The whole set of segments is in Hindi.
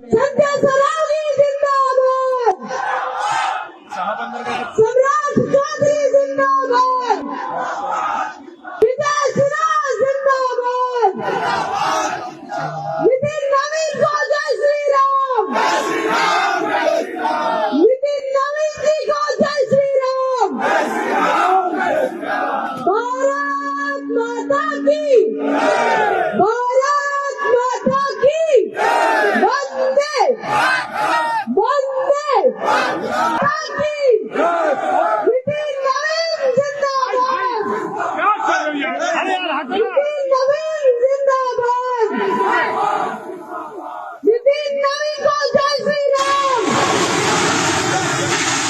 संजय सरावगी जिंदाबाद, सम्राट चौधरी जिंदाबाद, विजय सिन्हा जिंदाबाद, नितिन नवीन को जय श्री राम, नितिन नवीन जी को जय श्री राम। भारत माता की, भारत माता की, वंदे वंदे माता की, नितिन नवीन जिंदाबाद, नितिन नवीन जिंदाबाद, नितिन नवीन को जय श्री राम,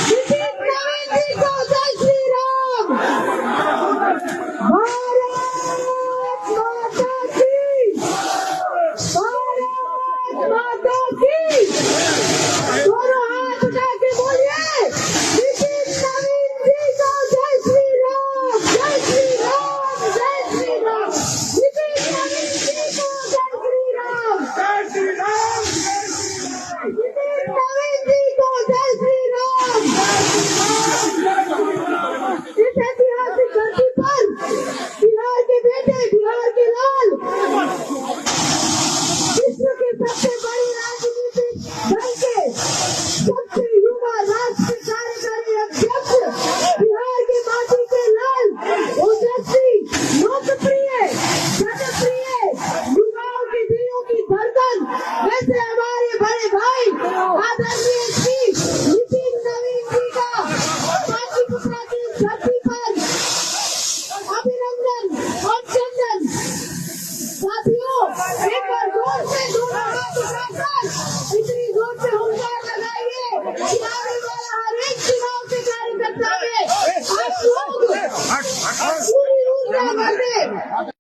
नितिन नवीन जी को जय श्री राम। भारत माता की, भारत माता की, दोनों हाथ उठा के बोलिए नितिन नवीन जी को जय श्री राम, जय श्री राम, जय श्री राम, नितिन नवीन जी को जय श्री राम, नितिन नवीन जी को जय श्री राम। इस ऐतिहासिक धरती पर बिहार के बेटे, बिहार के लाल, विश्व के सबसे बड़ी राजनीतिक दल के सबसे युवा राष्ट्रीय कार्यकारी अध्यक्ष, बिहार की माटी के लाल, ओजस्वी, लोकप्रिय, जनप्रिय, युवाओं के दिलों की धड़कन, वैसे हमारे बड़े भाई आदरणीय श्री नितिन नवीन जी का पाटलिपुत्रा की धरती पर अभिनंदन और चंदन। साथियों, एक बार जोर से दोनों हाथ उठाकर इतनी जोर से हुंकार लगाइए कि आने वाला हर एक चुनाव के कार्यकर्ता में आप लोग पूरी ऊर्जा भर दें।